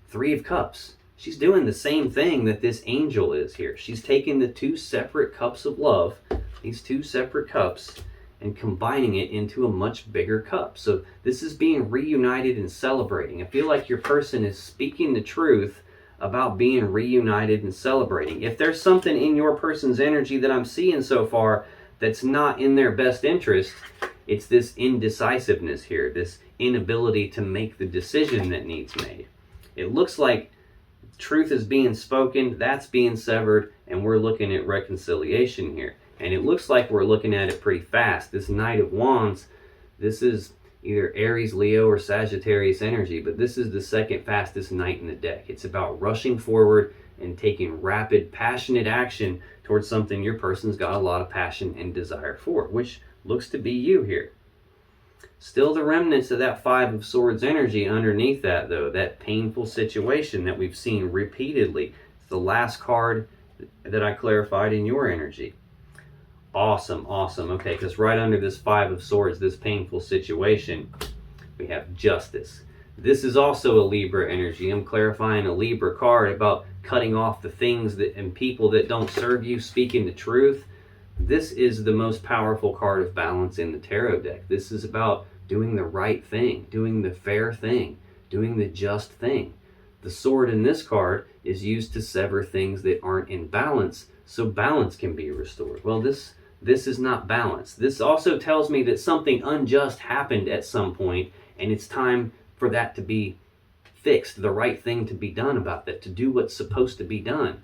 3 of Cups. She's doing the same thing that this angel is here. She's taking the 2 separate cups of love, these 2 separate cups, and combining it into a much bigger cup. So this is being reunited and celebrating. I feel like your person is speaking the truth about being reunited and celebrating. If there's something in your person's energy that I'm seeing so far that's not in their best interest, it's this indecisiveness here, this inability to make the decision that needs made. It looks like truth is being spoken, that's being severed, and we're looking at reconciliation here. And it looks like we're looking at it pretty fast. This Knight of Wands, this is either Aries, Leo, or Sagittarius energy, but this is the second fastest knight in the deck. It's about rushing forward and taking rapid, passionate action towards something your person's got a lot of passion and desire for, which looks to be you here. Still the remnants of that 5 of Swords energy underneath that, though, that painful situation that we've seen repeatedly. It's the last card that I clarified in your energy. Awesome, awesome. Okay, because right under this 5 of Swords, this painful situation, we have Justice. This is also a Libra energy. I'm clarifying a Libra card about cutting off the things that and people that don't serve you, speaking the truth. This is the most powerful card of balance in the tarot deck. This is about doing the right thing, doing the fair thing, doing the just thing. The sword in this card is used to sever things that aren't in balance, so balance can be restored. Well, this is not balance. This also tells me that something unjust happened at some point, and it's time for that to be fixed, the right thing to be done about that, to do what's supposed to be done.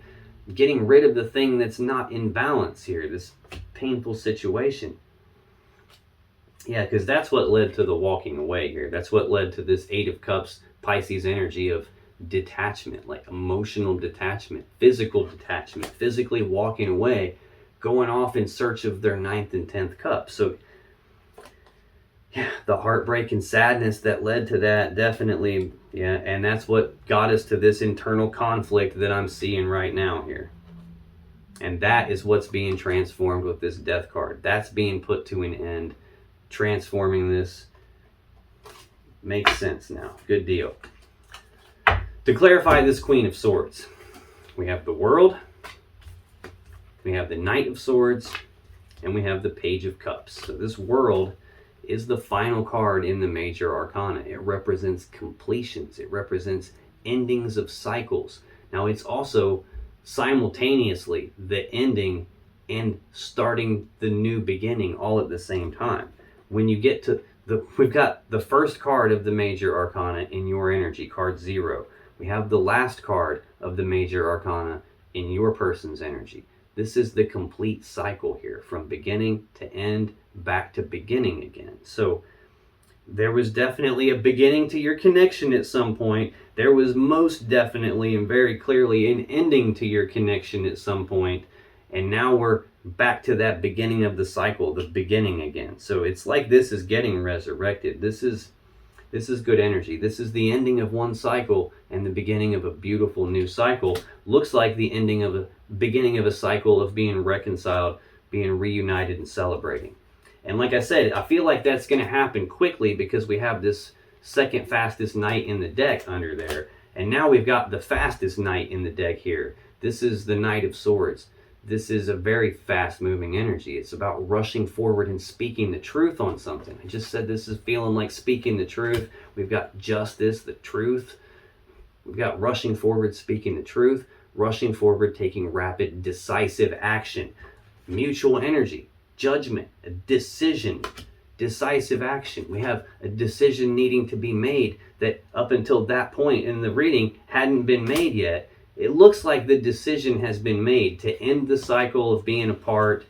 Getting rid of the thing that's not in balance here, this painful situation. Yeah, because that's what led to the walking away here. That's what led to this 8 of Cups, Pisces energy of detachment, like emotional detachment, physical detachment, physically walking away, going off in search of their 9th and 10th cup. So yeah, the heartbreak and sadness that led to that, definitely, yeah, and that's what got us to this internal conflict that I'm seeing right now here. And that is what's being transformed with this Death card. That's being put to an end, transforming this. Makes sense now. Good deal. To clarify this Queen of Swords, we have the World, we have the Knight of Swords, and we have the Page of Cups. So this World is the final card in the major arcana. It represents completions. It represents endings of cycles. Now it's also simultaneously the ending and starting the new beginning all at the same time. When you get to we've got the first card of the major arcana in your energy, card 0. We have the last card of the major arcana in your person's energy. This is the complete cycle here, from beginning to end, back to beginning again. So there was definitely a beginning to your connection at some point. There was most definitely and very clearly an ending to your connection at some point. And now we're back to that beginning of the cycle, the beginning again. So it's like this is getting resurrected. This is good energy. This is the ending of one cycle and the beginning of a beautiful new cycle. Looks like the ending of a beginning of a cycle of being reconciled, being reunited and celebrating. And like I said, I feel like that's going to happen quickly because we have this second fastest knight in the deck under there. And now we've got the fastest knight in the deck here. This is the Knight of Swords. This is a very fast moving energy. It's about rushing forward and speaking the truth on something. I just said this is feeling like speaking the truth. We've got justice, the truth. We've got rushing forward, speaking the truth. Rushing forward, taking rapid, decisive action. Mutual energy, judgment, a decision, decisive action. We have a decision needing to be made that up until that point in the reading hadn't been made yet. It looks like the decision has been made to end the cycle of being apart,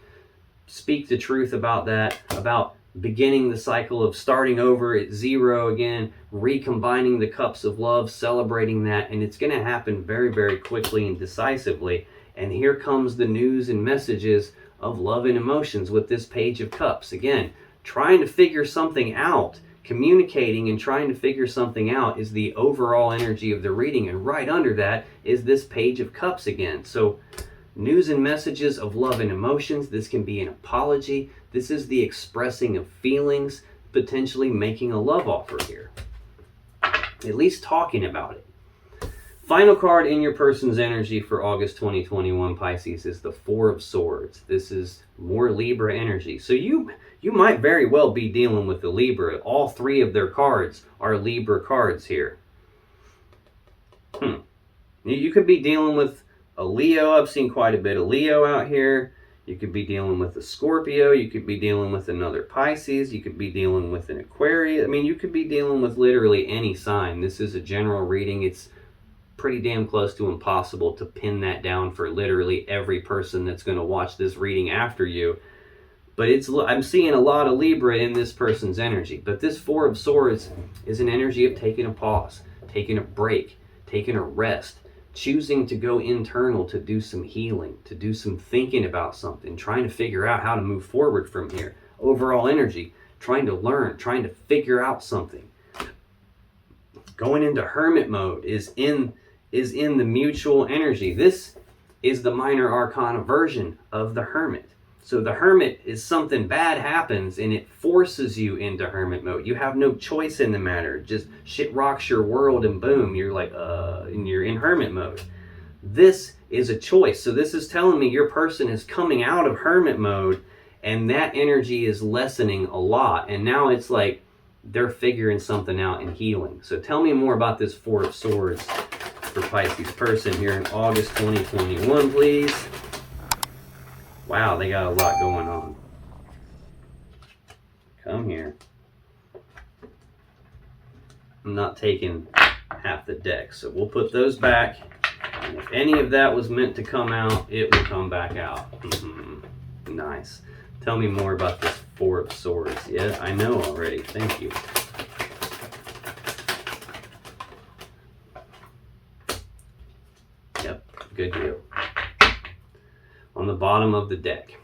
speak the truth about that, about beginning the cycle of starting over at 0 again, recombining the cups of love, celebrating that, and it's going to happen very, very quickly and decisively. And here comes the news and messages of love and emotions with this Page of Cups. Again, trying to figure something out, communicating and trying to figure something out is the overall energy of the reading. And right under that is this Page of Cups again. So news and messages of love and emotions. This can be an apology. This is the expressing of feelings, potentially making a love offer here. At least talking about it. Final card in your person's energy for August 2021, Pisces, is the Four of Swords. This is more Libra energy. So you might very well be dealing with the Libra. All three of their cards are Libra cards here. You could be dealing with a Leo. I've seen quite a bit of Leo out here. You could be dealing with a Scorpio. You could be dealing with another Pisces. You could be dealing with an Aquarius. I mean, you could be dealing with literally any sign. This is a general reading. It's pretty damn close to impossible to pin that down for literally every person that's going to watch this reading after you. But I'm seeing a lot of Libra in this person's energy. But this Four of Swords is an energy of taking a pause, taking a break, taking a rest, choosing to go internal to do some healing, to do some thinking about something, trying to figure out how to move forward from here. Overall energy, trying to learn, trying to figure out something. Going into hermit mode is in the mutual energy. This is the minor arcana version of the hermit. So the hermit is something bad happens and it forces you into hermit mode. You have no choice in the matter. Just shit rocks your world and boom, you're like, and you're in hermit mode. This is a choice. So this is telling me your person is coming out of hermit mode and that energy is lessening a lot. And now it's like they're figuring something out and healing. So tell me more about this Four of Swords for Pisces person here in August 2021, please. Wow, they got a lot going on. Come here. I'm not taking half the deck, so we'll put those back. And if any of that was meant to come out, it will come back out. Nice. Tell me more about this Four of Swords. Yeah, I know already. Thank you. Yep, good deal. On the bottom of the deck,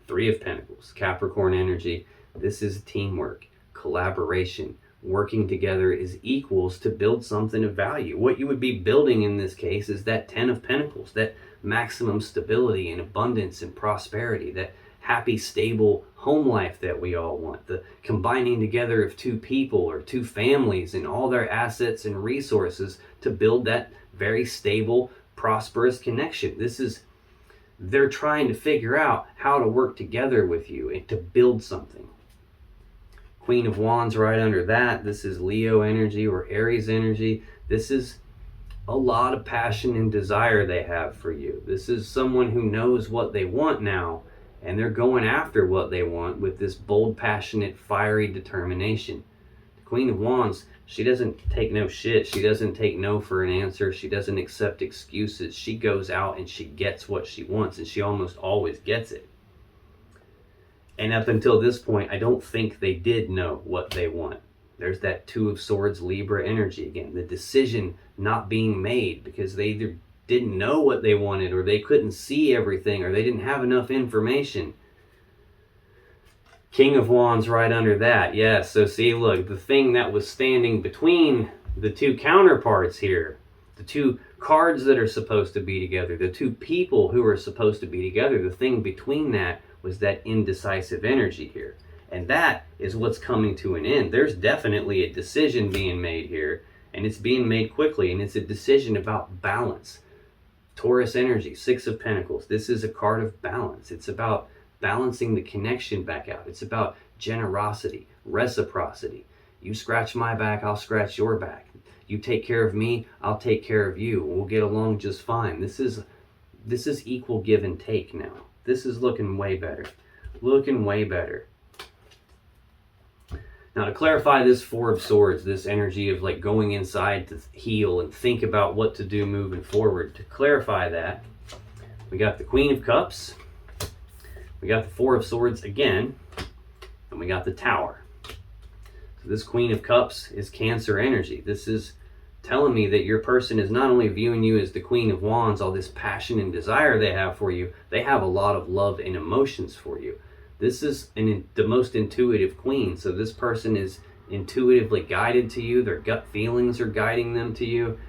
Three of Pentacles, Capricorn energy. This is teamwork, collaboration, working together as equals to build something of value. What you would be building in this case is that Ten of Pentacles, that maximum stability and abundance and prosperity, that happy, stable home life that we all want, the combining together of two people or two families and all their assets and resources to build that very stable, prosperous connection. They're trying to figure out how to work together with you and to build something. Queen of Wands right under that. This is Leo energy or Aries energy. This is a lot of passion and desire they have for you. This is someone who knows what they want now, and they're going after what they want with this bold, passionate, fiery determination. The Queen of Wands, she doesn't take no shit. She doesn't take no for an answer. She doesn't accept excuses. She goes out and she gets what she wants, and she almost always gets it. And up until this point, I don't think they did know what they want. There's that Two of Swords Libra energy again. The decision not being made because they either didn't know what they wanted, or they couldn't see everything, or they didn't have enough information. King of Wands right under that. Yes, so see, look, the thing that was standing between the two counterparts here, the two cards that are supposed to be together, the two people who are supposed to be together, the thing between that was that indecisive energy here. And that is what's coming to an end. There's definitely a decision being made here, and it's being made quickly, and it's a decision about balance. Taurus energy, Six of Pentacles. This is a card of balance. It's about balancing the connection back out. It's about generosity, reciprocity. You scratch my back, I'll scratch your back. You take care of me, I'll take care of you. We'll get along just fine. This is equal give and take now. This is looking way better. Looking way better. Now, to clarify this Four of Swords, this energy of like going inside to heal and think about what to do moving forward. To clarify that, we got the Queen of Cups, we got the Four of Swords again, and we got the Tower. So this Queen of Cups is Cancer energy. This is telling me that your person is not only viewing you as the Queen of Wands, all this passion and desire they have for you, they have a lot of love and emotions for you. This is the most intuitive queen. So this person is intuitively guided to you, their gut feelings are guiding them to you,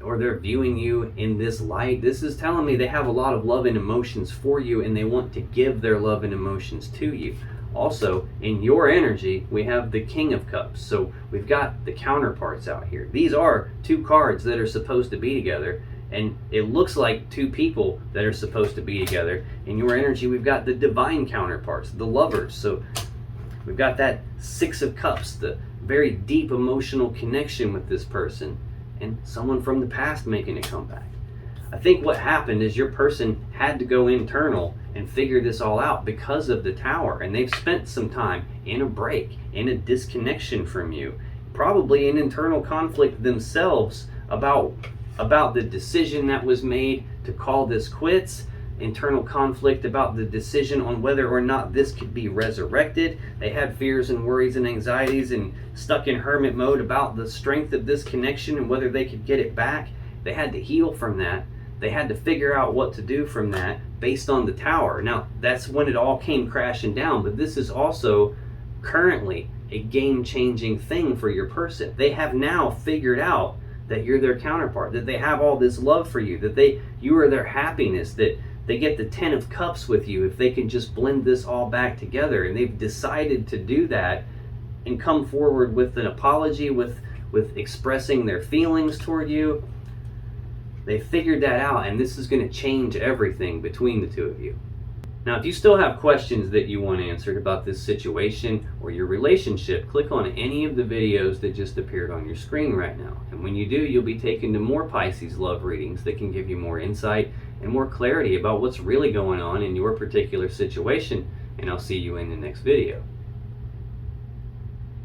or they're viewing you in this light. This is telling me they have a lot of love and emotions for you, and they want to give their love and emotions to you. Also, in your energy, we have the King of Cups. So we've got the counterparts out here. These are two cards that are supposed to be together, and it looks like two people that are supposed to be together. In your energy, we've got the divine counterparts, the lovers. So we've got that Six of Cups, the very deep emotional connection with this person, and someone from the past making a comeback. I think what happened is your person had to go internal and figure this all out because of the Tower, and they've spent some time in a break, in a disconnection from you, probably an internal conflict themselves about the decision that was made to call this quits, internal conflict about the decision on whether or not this could be resurrected. They had fears and worries and anxieties and stuck in hermit mode about the strength of this connection and whether they could get it back. They had to heal from that. They had to figure out what to do from that based on the Tower. Now, that's when it all came crashing down, but this is also currently a game-changing thing for your person. They have now figured out that you're their counterpart, that they have all this love for you, that you are their happiness, that they get the 10 of Cups with you if they can just blend this all back together. And they've decided to do that and come forward with an apology, with expressing their feelings toward you. They figured that out, and this is going to change everything between the two of you. Now, if you still have questions that you want answered about this situation or your relationship, click on any of the videos that just appeared on your screen right now. And when you do, you'll be taken to more Pisces love readings that can give you more insight and more clarity about what's really going on in your particular situation. And I'll see you in the next video.